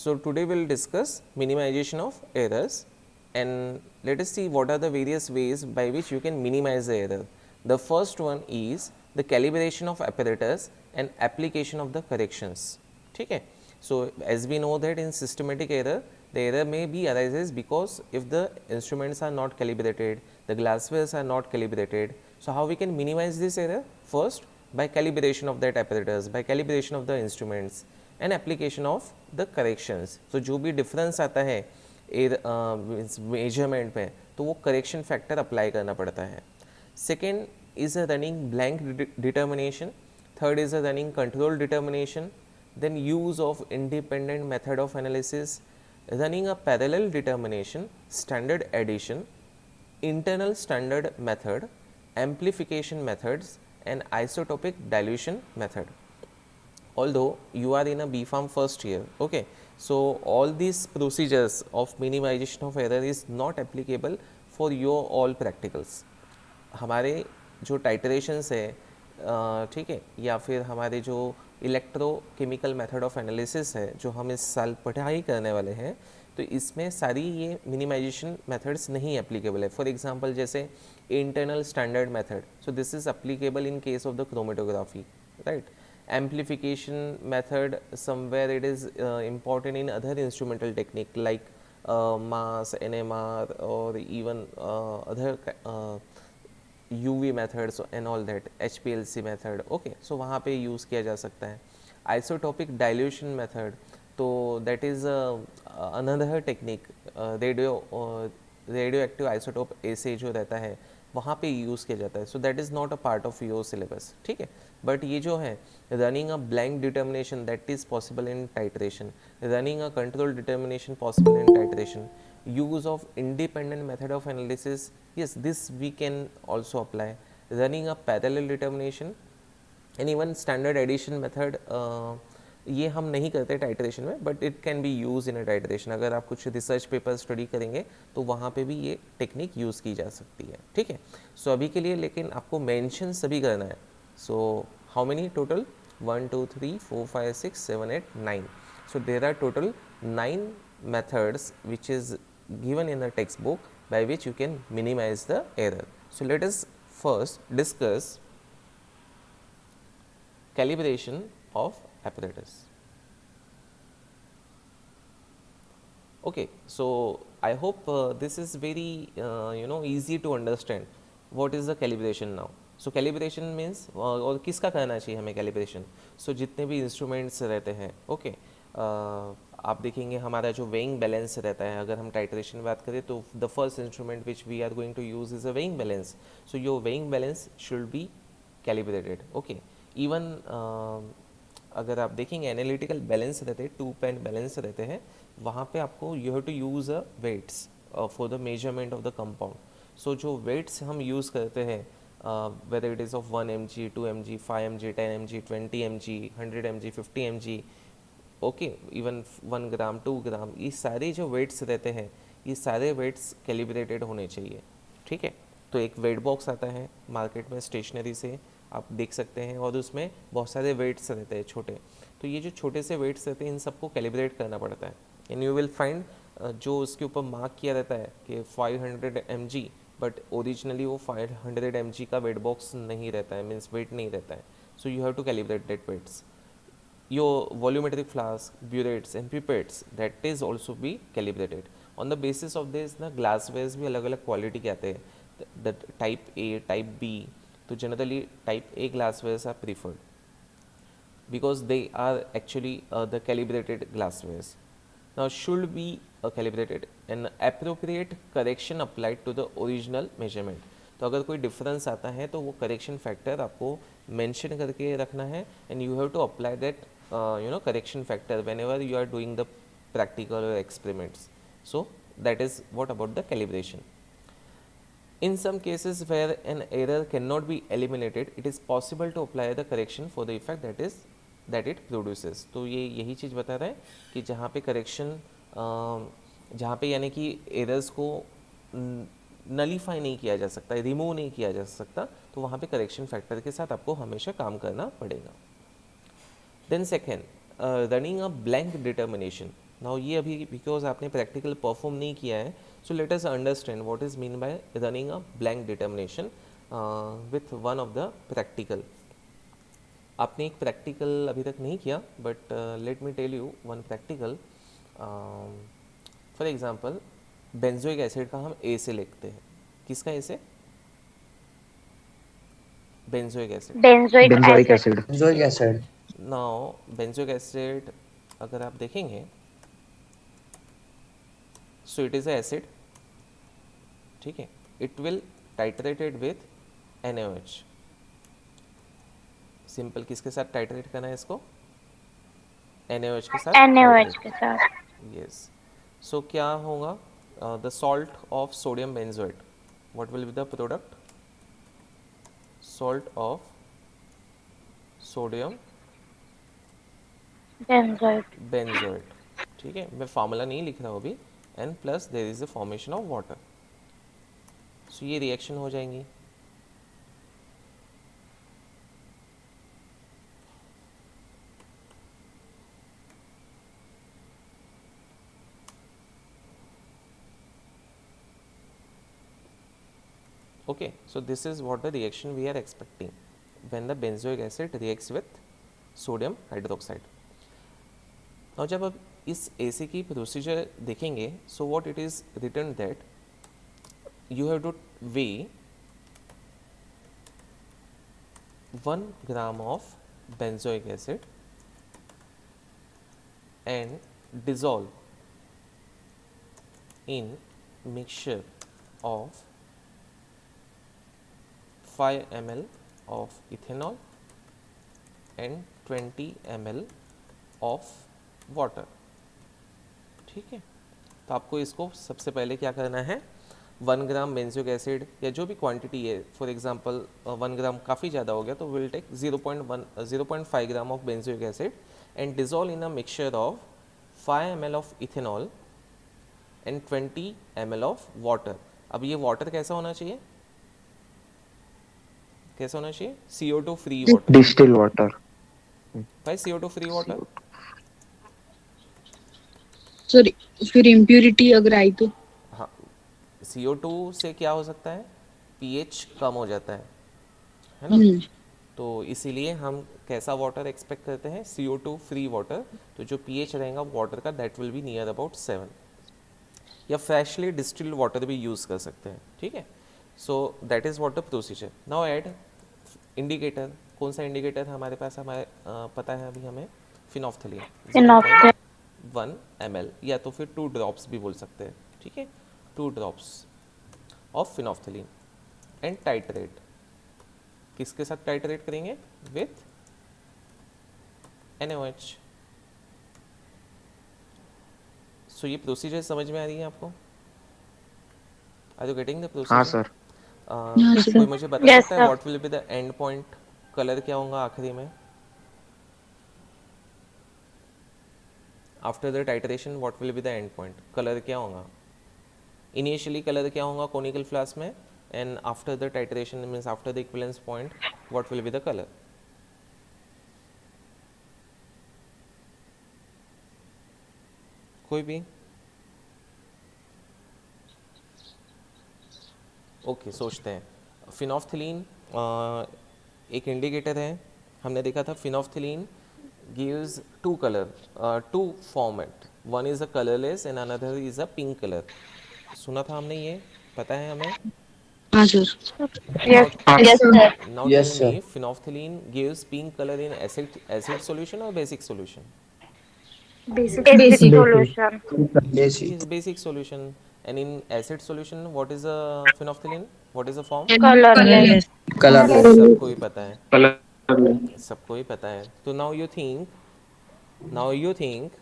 So today we'll discuss minimization of errors, and let us see what are the various ways by which you can minimize the error. The first one is the calibration of apparatus and application of the corrections. ठीक है. So as we know that in systematic error, the error may be arises because if the instruments are not calibrated, the glasswares are not calibrated. So how we can minimize this error? First, by calibration of that apparatus, by calibration of the instruments and application of the corrections. So जो भी difference आता है measurement में, तो वो correction factor apply करना पड़ता है. Second is a running blank determination. Third is a running control determination. Then use of independent method of analysis, running a parallel determination, standard addition, internal standard method, amplification methods, and isotopic dilution method. Although you are in a B.Pharm first year, okay, so all these procedures of minimization of error is not applicable for your all practicals. हमारे जो टाइटरेशंस है, ठीक है, या फिर हमारे जो electrochemical method of analysis है जो हम इस साल पढ़ाई करने वाले हैं, तो इसमें सारी ये मिनिमाइजेशन मेथड्स नहीं एप्लीकेबल है. फॉर एग्जांपल जैसे internal standard method, so this is applicable in case of the chromatography, right. Amplification method, somewhere it is important in other instrumental technique like mass, NMR, or even other UV methods and all that, HPLC method, okay, so वहाँ पे use किया जा सकता है. Isotopic dilution method, तो that is another technique, radioactive isotope ऐसे जो रहता है वहाँ पे यूज़ किया जाता है. So that is not a part of your syllabus, ठीक है. बट ये जो है running a blank determination, that is possible in titration. Running a control determination possible in titration. Use of independent method of analysis, yes, this we can also apply. Running a parallel determination and even standard addition method, ये हम नहीं करते titration में, but it can be use in a titration. अगर आप कुछ research paper study करेंगे तो वहाँ पे भी ये टेक्निक यूज़ की जा सकती है, ठीक है. सो अभी के लिए लेकिन आपको मेंशन सभी करना है. So how many total? 1 2 3 4 5 6 7 8 9. So there are total 9 methods which is given in the textbook by which you can minimize the error. So let us first discuss calibration of apparatus. Okay, so I hope this is very easy to understand what is the calibration now. So calibration means और किसका करना चाहिए हमें calibration? So जितने भी instruments रहते हैं, okay, आप देखेंगे हमारा जो weighing balance रहता है, अगर हम टाइट्रेशन में बात करें तो the first instrument which we are going to use is a weighing balance. So your weighing balance should be calibrated, okay. Even अगर आप देखेंगे एनालिटिकल बैलेंस रहते हैं, 2 पेन बैलेंस रहते हैं, वहाँ पे आपको you have to use a weights for the measurement of the compound. So जो वेट्स हम यूज़ करते हैं, whether it is of 1 mg, 2 mg, 5 mg, 10 mg, 20 mg, 100 mg, 50 mg, okay, even 1 ग्राम, 2 ग्राम, ये सारे जो वेट्स रहते हैं, ये सारे वेट्स कैलिब्रेटेड होने चाहिए, ठीक है. तो एक वेट बॉक्स आता है मार्केट में स्टेशनरी से, आप देख सकते हैं, और उसमें बहुत सारे वेट्स रहते हैं छोटे. तो ये जो छोटे से वेट्स रहते हैं इन सबको कैलिब्रेट करना पड़ता है. एंड यू विल फाइंड जो उसके ऊपर मार्क किया रहता है कि 500 mg, बट ओरिजिनली वो 500 mg का वेट बॉक्स नहीं रहता है, मीन्स वेट नहीं रहता है. So you have to calibrate that weights. Your volumetric flask, burettes and pipettes, that is also be calibrated. On the basis of this ना glasswares भी अलग अलग क्वालिटी के आते हैं, the type A, type B. तो generally type A glasswares are preferred because they are actually the calibrated glasswares. Now should be calibrated and appropriate correction applied to the original measurement. तो अगर कोई difference आता है तो वो correction factor आपको mention करके रखना है, and you have to apply that correction factor whenever you are doing the practical or experiments. So that is what about the calibration. In some cases where an error cannot be eliminated, it is possible to apply the correction for the effect that it produces. तो ये यही चीज़ बता रहा है कि जहाँ पे correction, जहाँ पे यानी कि एरर्स को नलीफाई नहीं किया जा सकता, रिमूव नहीं किया जा सकता, तो वहाँ पे करेक्शन फैक्टर के साथ आपको हमेशा काम करना पड़ेगा. Then second, running a blank determination. Now ये अभी बिकॉज आपने प्रैक्टिकल परफॉर्म नहीं किया है, so let us understand what is mean by running a blank determination with one of the practical. आपने एक प्रैक्टिकल अभी तक नहीं किया, but let me tell you one practical. For example benzoic acid का हम ए से लिखते हैं. किसका ए से? Benzoic acid. Benzoic Benzoic acid. acid. Benzoic acid. Now benzoic acid अगर आप देखेंगे, so it is a acid. ठीक है, it will titrated with NaOH. Simple किसके साथ टाइट्रेट करना है इसको? NaOH के साथ NaOH टाइट्रेट. के साथ. यस. सो क्या होगा? The salt of sodium benzoate. What will be the product? Salt of sodium Benzoic. Benzoate. ठीक है, मैं फार्मूला नहीं लिख रहा हूँ अभी. And plus there is a formation of water. So ये रिएक्शन हो जाएंगी. Okay, so this is what the reaction we are expecting when the benzoic acid reacts with sodium hydroxide. Now जब आप इस AC की प्रोसीजर देखेंगे, so what it is written that you have to weigh 1 gram of benzoic acid and dissolve in mixture of 5 ml of ethanol and 20 ml of water. ठीक है, तो आपको इसको सबसे पहले क्या करना है, 1 ग्राम बेंजोइक एसिड या जो भी क्वांटिटी है, फॉर एग्जांपल 1 ग्राम काफ़ी ज़्यादा हो गया, तो will take 0.5 gram of benzoic acid and dissolve in a mixture of 5 ml of ethanol and 20 ml of water. अब ये वाटर कैसा होना चाहिए? कैसा होना चाहिए? CO2 free water. Distilled water. भाई CO2 फ्री वाटर. सर फिर इम्प्यूरिटी अगर आई तो? हाँ, CO2 से क्या हो सकता है? pH कम हो जाता है ना. तो इसीलिए हम कैसा वाटर एक्सपेक्ट करते हैं? CO2 free water. तो जो pH रहेगा वाटर का, that will be near about 7. या फ्रेशली डिस्टिल्ड वाटर भी यूज़ कर सकते हैं. ठीक है, so that is what the procedure. Now add indicator. कौन सा इंडिकेटर हमारे पास? हमारे पता है अभी हमें, फिनॉफ्थलीन. Phenolphthalein. 1 ml या तो फिर 2 ड्रॉप्स भी बोल सकते हैं. ठीक है, 2 drops of phenolphthalein and titrate. किसके साथ टाइट्रेट करेंगे? With NaOH. सो ये प्रोसीजर समझ में आ रही है आपको? Are you getting the procedure? हाँ सर. कोई मुझे बता Yes, सकता है sir. What will be the end point? Colour क्या होगा आखिरी में? After the titration what will be the end point? Colour क्या होगा? इनिशियली कलर क्या होगा कोनिकल फ्लास्क में, and after the titration means after the equivalence point what will be the colour? कोई भी? ओके, सोचते हैं. फिनॉफ्थलीन एक इंडिकेटर है. हमने देखा था phenolphthalein gives two color, two format. One is a colorless and another is a pink color. सुना था हमने ये, पता है हमें. हाँ sir. Yes, yes, sir. Now Yes, tell sir. me, phenolphthalein gives pink color in acid solution or basic solution? Basic Basic. solution. It Basic. is basic solution. And in acid solution, what is a phenolphthalein? What is the form? Colorless. Colorless. सबको ही पता है, Color. सबको ही पता है. तो now you think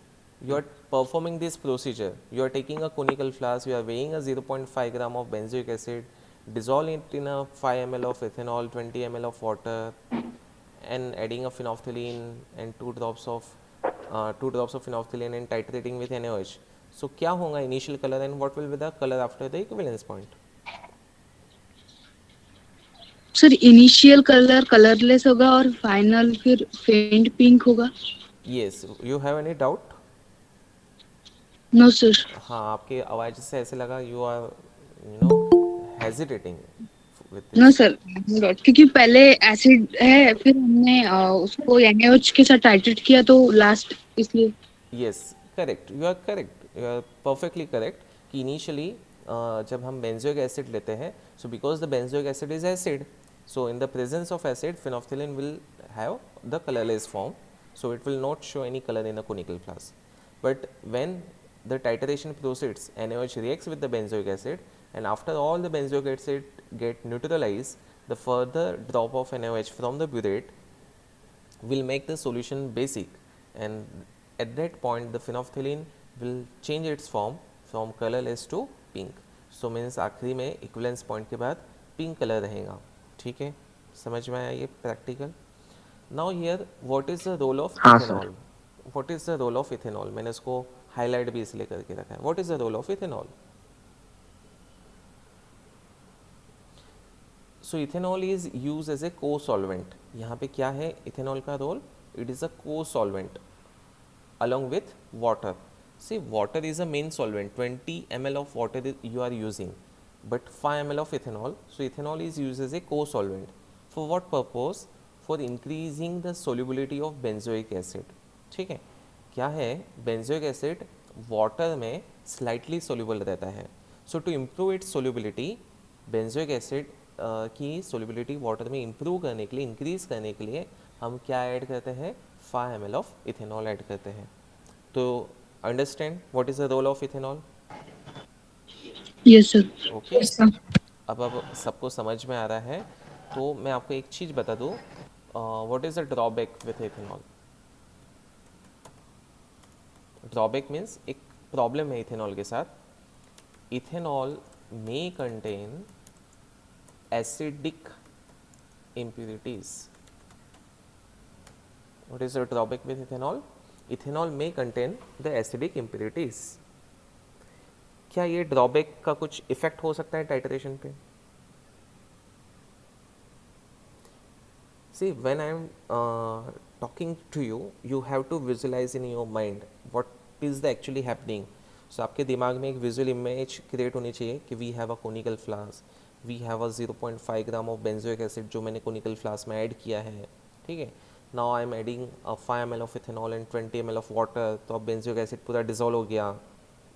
you are performing this procedure. You are taking a conical flask, you are weighing a 0.5 gram of benzoic acid, dissolve it in a 5 ml of ethanol, 20 ml of water, and adding a phenolphthalein and 2 drops of phenolphthalein and titrating with NaOH. So क्या होगा initial color and what will be the color after the equivalence point? Sir initial colour colourless होगा और final फिर फेंट pink होगा. Yes, you have any doubt? No sir. हाँ, आपके आवाज़ से ऐसे लगा you are you know hesitating with no this. Sir, क्योंकि पहले एसिड है, फिर हमने उसको NaOH के साथ टाइट्रेट किया तो लास्ट, इसलिए। Yes, correct, you are correct, you are perfectly correct कि इनिशियली जब हम बेंजोइक एसिड लेते हैं, so because the benzoic acid is acid, so in the presence of acid phenolphthalein will have the colorless form, so it will not show any color in a conical flask. But when the titration proceeds, NaOH reacts with the benzoic acid, and after all the benzoic acid get neutralized, the further drop of NaOH from the burette will make the solution basic, and at that point the phenolphthalein will change its form from colorless to pink. So means आखिरी में equivalence point के बाद pink color रहेगा. ठीक है, समझ में आया ये practical. Now here what is the role of हाँ sir. Ethanol. What is the role of ethanol, मैंने इसको हाईलाइट भी इसलिए करके रखा है. What is the role of ethanol. So ethanol is use as a co solvent. यहाँ पे क्या है इथेनॉल का रोल, इट इज़ अ को solvent along with water. See, water is a main solvent, 20 ml of water you are using, but 5 ml of ethanol. So ethanol is used as a co-solvent. For what purpose? For increasing the solubility of benzoic acid. ठीक है, क्या है benzoic acid water में slightly soluble रहता है. So to improve its solubility, benzoic acid की solubility water में improve करने के लिए, increase करने के लिए हम क्या ऐड करते हैं, 5 ml ऑफ इथेनॉल ऐड करते हैं. तो understand what is the role of ethanol. Yes sir. Okay, अब सबको समझ में आ रहा है. तो मैं आपको एक चीज़ बता दूँ, what is the drawback with ethanol. Drawback means एक प्रॉब्लम है इथेनॉल के साथ. Ethanol may contain acidic impurities. What is the drawback with ethanol? Ethanol may contain the acidic impurities. क्या ये ड्रॉबैक का कुछ इफेक्ट हो सकता है टाइट्रेशन पे. See, when I am talking to you, you have to visualize in your mind what is the actually happening. So आपके दिमाग में एक विजुअल इमेज क्रिएट होनी चाहिए कि we have a conical flask, we have a 0.5 gram of benzoic acid जो मैंने conical flask में ऐड किया है. ठीक है, now I am adding 5 ml of ethanol and 20 ml of water. तो अब बेंजोइक एसिड पूरा डिजोल्व हो गया,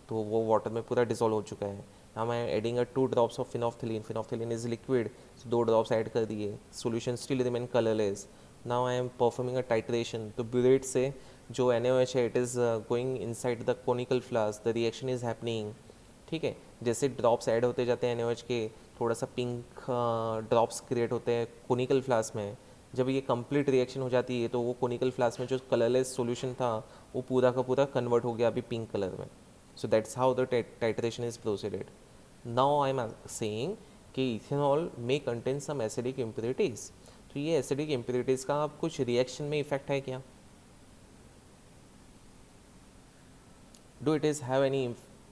तो वो वाटर में पूरा डिजोल्व हो चुका है. Now I am adding 2 drops of phenolphthalein. Phenolphthalein is liquid, so 2 drops add कर दिए, solution still remain colourless. Now I am performing a titration. तो ब्यूरेट से जो NaOH है, it is going inside the conical flask, the reaction is happening. ठीक है, जैसे drops add होते जाते हैं NaOH के, थोड़ा सा पिंक ड्रॉप्स क्रिएट होते हैं कोनिकल फ्लास्क में. जब ये कंप्लीट रिएक्शन हो जाती है तो वो कोनिकल फ्लास्क में जो कलरलेस सॉल्यूशन था वो पूरा का पूरा कन्वर्ट हो गया अभी पिंक कलर में. So that's how the titration is proceeded. Now I am saying कि ethanol may contain some acidic impurities. तो ये acidic impurities का अब कुछ रिएक्शन में इफेक्ट है क्या? Do it is have any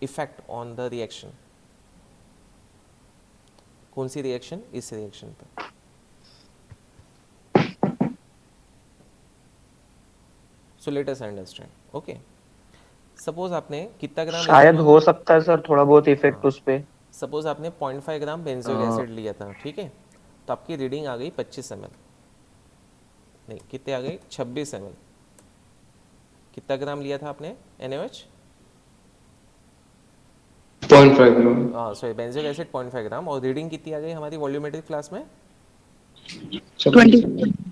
effect on the reaction? कौन सी रिएक्शन, इस रिएक्शन पर. So let us understand. Okay. Suppose आपने कितना ग्राम शायद ethanol, हो सकता है सर थोड़ा बहुत इफेक्ट उस पे. सपोज आपने 0.5 ग्राम बेंजोइक एसिड लिया था. ठीक है, तो आपकी रीडिंग आ गई 25 ml. नहीं, कितने आ गई, 26 ml. कितना ग्राम लिया था आपने NaOH. 0.5 ग्राम. सॉरी, बेंजोइक एसिड 0.5 ग्राम. और रीडिंग कितनी आ गई हमारी वॉल्यूमेट्रिक क्लास में, 20।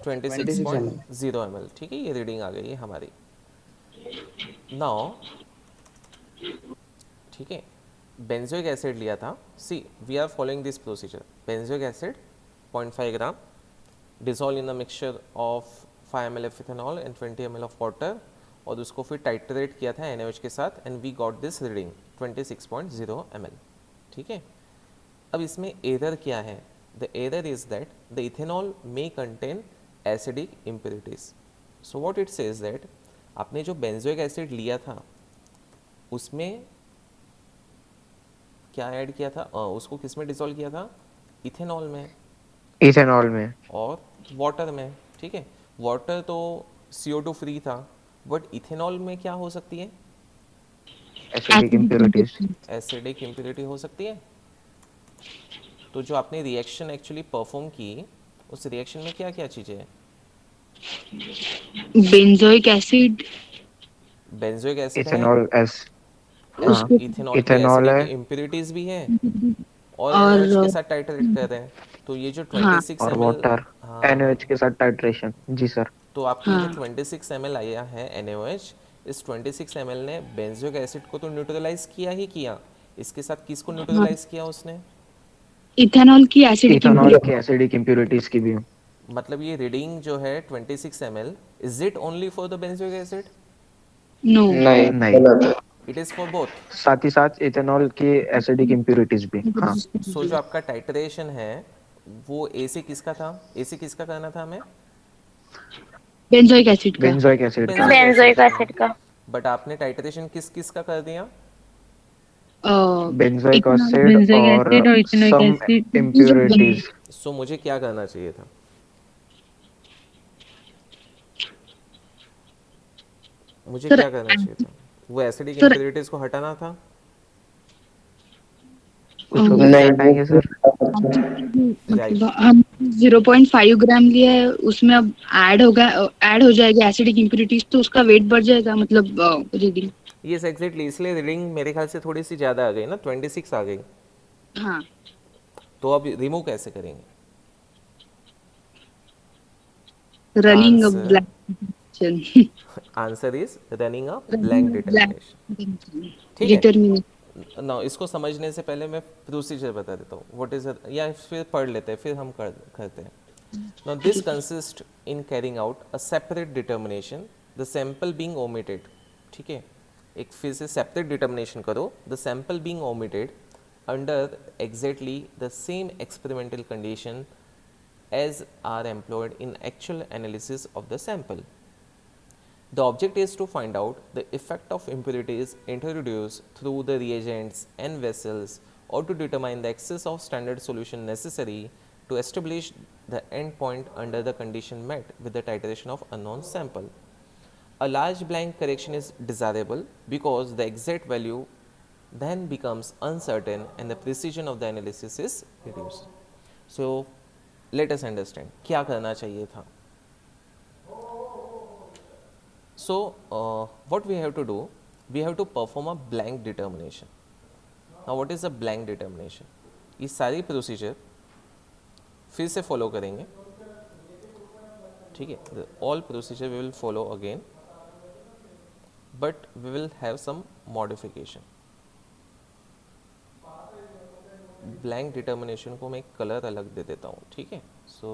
26 ml. 26.0 ml. ठीक है, ये रीडिंग आ गई है हमारी. नाउ ठीक है, बेंजोइक एसिड लिया था. See, we are following this procedure. Benzoic acid 0.5 gram dissolve in the mixture of 5 ml of ethanol and 20 ml of water, और उसको फिर टाइट्रेट किया था NaOH के साथ, and we got this reading 26.0 ml. ठीक है, अब इसमें एरर क्या है. The error is that the ethanol may contain acidic impurities. So what it says that आपने जो बेंजोइक एसिड लिया था उसमें क्या ऐड किया था, उसको किस में डिसॉल्व किया था, इथेनॉल में इथेनॉल में. और वाटर में. ठीक है, वाटर तो CO2 फ्री था, बट इथेनॉल में क्या हो सकती है, एसिडिक इम्प्योरिटीज। एसिडिक इम्प्योरिटी हो सकती है। तो जो आपने रिएक्शन एक्चुअली परफॉर्म की, उस रिएक्शन में क्या क्या चीज़ें हैं? बेंजोइक एसिड, बेंजोइक एसिड है, इथेनॉल एस। हाँ, इथेनॉल की इथेनॉल एसिडिक है इम्प्योरिटीज भी हैं, और NaOH के और साथ टाइट्रेट कर रहे हैं। तो ये जो हाँ 26 और ml, वाटर, हाँ, NaOH के साथ टाइट्रेशन। जी सर। तो आपके ये जो हाँ 26 ml आया है NaOH, इस 26 ml ने बेंजोइक एसिड को तो न्यूट्रलाइज किया ही किया, इसके साथ किसको हाँ न्यूट्रलाइज किया उसने? इथेनॉल की एसिडिक इथेनॉल इम्प्योरिटी। के एसिडिक इम्प्योरिटीज की भी। मतलब ये रीडिंग जो है 26 ml, is it only for the benzoic acid? No, नहीं, नहीं, गलत है। It is for both. साथ ही साथ इथेनॉल की एसिडिक इम्प्योरिटीज भी। हाँ, सो जो आपका टाइट्रेशन है, वो ए से किसका था? ए से किसका करना था हमें? बेंजोइक एसिड का। बेंजोइक एसिड का। बेंजोइक एसिड बेंजोइक का। एसिड का। बट आपने टाइट्रेशन किस किस का कर दिया? बेंजोइक इथेनॉल एसिड बेंजोइक और एसिड और इथेनोइक सम एसिड। इम्प्योरिटीज। सो मुझे क्या करना चाहिए था? मुझे सर क्या करना चाहिए था? वो एसिडिक सर इम्प्योरिटीज को हटाना था। उसको कैसे नहीं, वो हटाएंगे सर? राइट। मतलब हम 0.5 ग्राम लिया है, उसमें अब ऐड हो जाएगा एसिडिक इम्प्योरिटीज, तो उसका वेट बढ़ जाएगा, मतलब रीडिंग। यस एग्जैक्टली, इसलिए रीडिंग मेरे ख्याल से थोड़ी सी ज़्यादा आ गई ना, 26 आ गई। हाँ तो अब रिमूव कैसे करेंगे? Running answer, black answer is running a blank determination. ठीक है डिटर्मिनेशन। ना, इसको समझने से पहले मैं प्रोसीजर बता देता हूँ, व्हाट इज, या फिर पढ़ लेते हैं फिर हम करते हैं। Now this consist in carrying out a separate determination, the sample being omitted. ठीक है, एक फिर से सेपरेट डिटर्मिनेशन करो, the sample being omitted under exactly the same experimental condition as are employed in actual analysis of the sample. The object is to find out the effect of impurities introduced through the reagents and vessels, or to determine the excess of standard solution necessary to establish the end point under the condition met with the titration of unknown sample. A large blank correction is desirable because the exact value then becomes uncertain and the precision of the analysis is reduced. So let us understand क्या करना चाहिए था. So what we have to do, we have to perform a blank determination. Now what is a blank determination? ये सारी procedure फिर से follow करेंगे. ठीक है, all procedure we will follow again, but we will have some modification. Blank determination को मैं एक कलर अलग दे देता हूँ. ठीक है, so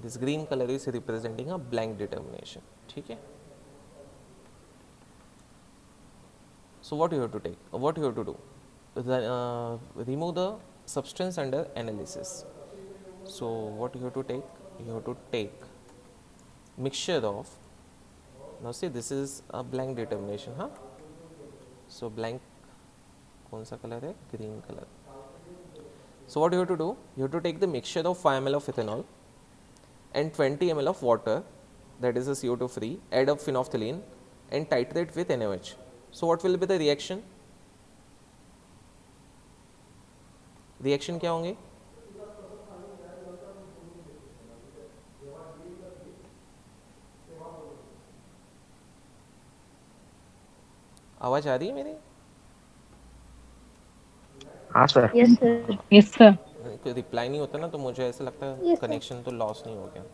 this green colour is representing a blank determination. ठीक है, so what you have to take, what you have to do, remove the substance under analysis. So what you have to take, you have to take mixture of, now see this is a blank determination. हाँ, so blank कौन सा colour है? Green colour. So what you have to do, you have to take the mixture of 5 ml of ethanol and 20 ml of water, that is a CO2 free, add up phenolphthalein and titrate with NaOH. So what will be the reaction? Reaction क्या होंगे? आवाज आ रही है मेरी? हाँ sir. Yes sir. Yes sir. कोई reply नहीं होता ना, तो मुझे ऐसा लगता है Yes, sir. कनेक्शन तो लॉस नहीं हो गया.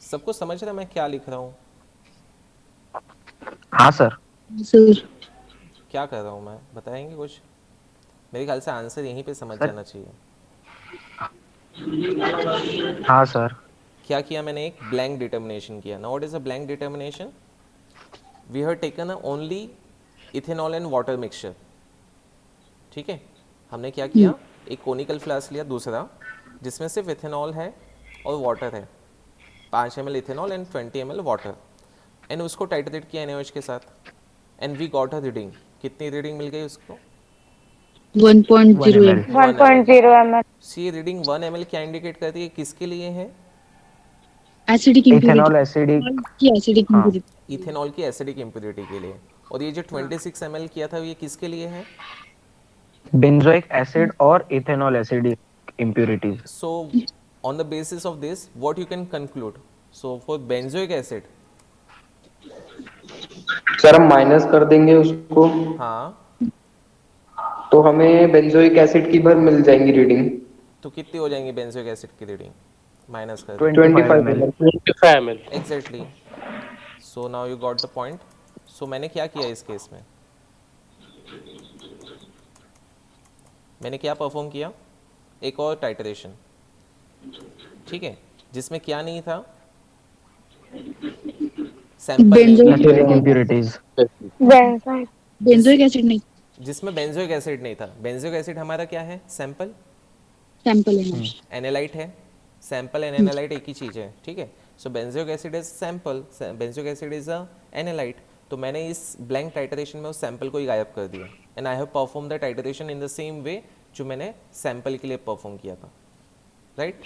सबको समझ रहा है मैं क्या लिख रहा हूँ? हाँ सर। सर क्या कर रहा हूँ मैं, बताएंगे कुछ? मेरे ख्याल से आंसर यहीं पे समझ सर। जाना चाहिए. हाँ सर। क्या किया मैंने? एक ब्लैंक डिटर्मिनेशन किया. Now what is a blank determination? We have taken only ethanol and water mixture, ठीक है। हमने क्या किया, एक कोनिकल फ्लास्क लिया दूसरा, जिसमें सिर्फ इथेनॉल है और वाटर है, 5 ml ethanol and 20 ml water, and उसको टाइट्रेट किया NaOH के साथ, and we got a reading. कितनी रीडिंग मिल गई उसको? 1.0 ml. 1.0 ml. See reading 1 ml क्या इंडिकेट करती है, किसके लिए है? एसिडिक इथेनॉल इम्प्यूरिटी एसिडिक, की एसिडिक हाँ, इम्प्यूरिटी इथेनॉल की एसिडिक इम्प्योरिटी के लिए। और ये जो 26 ml किया था ये किसके लिए है? बेंजोइक एसिड और ethanol acidic impurities. So on the basis of this what you can conclude? So for benzoic acid, sir हम माइनस कर देंगे उसको हाँ, तो हमें बेंजोइक एसिड की भर मिल जाएंगी रीडिंग। तो कितनी हो जाएंगी बेंजोइक एसिड की रीडिंग? माइनस कर दी, 25 25 ml। 25 ml. Exactly. So now you got the point. So मैंने क्या किया इस केस में, मैंने क्या परफॉर्म किया, एक और टाइटरेशन, ठीक है, जिसमें क्या नहीं था, सैंपल नहीं था, acidic impurities. Benzoic. Benzoic acid नहीं, जिसमें बेंजोइक एसिड नहीं था। बेंजोइक एसिड हमारा क्या है, सैंपल, सैंपल है। एनालाइट है, सैंपल एंड एनालाइट एक ही चीज़ है, ठीक है। So benzoic acid is sample, benzoic acid is a analyte. तो मैंने इस ब्लैंक टाइटरेशन में उस सैंपल को ही गायब कर दिया, and I have perform the titration in the same way जो मैंने सैंपल के लिए परफॉर्म किया था, right.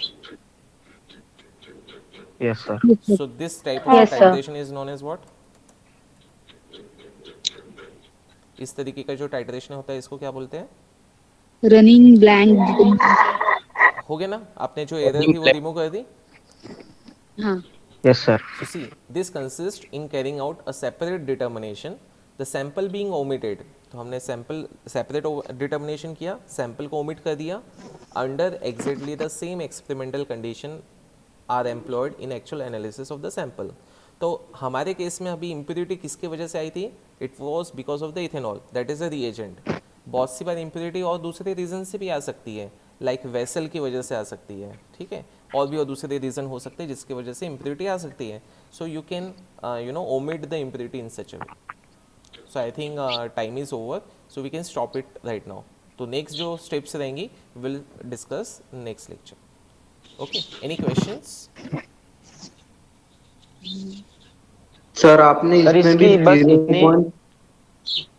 Yes sir. So this type of Yes, sir. Titration is known as what? इस तरीके का जो टाइटरेशन होता है इसको क्या बोलते हैं? Running blank. हो गया ना, आपने जो एरर थी वो रिमूव कर दी। हाँ, yes sir. So see, this consists in carrying out a separate determination, the sample being omitted. तो हमने सैंपल सेपरेट डिटर्मिनेशन किया, सैंपल को ओमिट कर दिया, under exactly the same experimental condition are employed in actual analysis of the sample. तो हमारे case में अभी इम्प्योरिटी किसकी वजह से आई थी? It was because of the ethanol, that is a reagent. बहुत सी बार इम्प्योरिटी और दूसरे रीज़न से भी आ सकती है, लाइक वेसल की वजह से आ सकती है, ठीक है, और भी और दूसरे रीज़न हो सकते हैं जिसकी वजह से इम्प्योरिटी आ सकती है। So you can omit the impurity in such a way. So I think time is over, so we can stop it right now. तो नेक्स्ट जो स्टेप्स रहेंगी will discuss next lecture. Okay, any questions? Sir आपने sir इसमें भी इसकी बस 0 इतनी, point,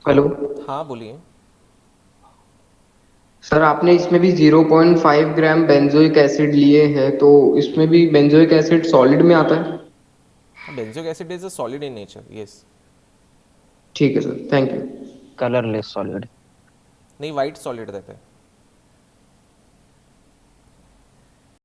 hello हाँ बोलिए। सर आपने इसमें भी 0.5 ग्राम बेंजोइक एसिड लिए हैं तो इसमें भी बेंजोइक एसिड सॉलिड में आता है? हाँ, benzoic acid is a solid in nature, yes. ठीक है sir, thank you. Colourless solid. नहीं, वाइट सॉलिड रहता है।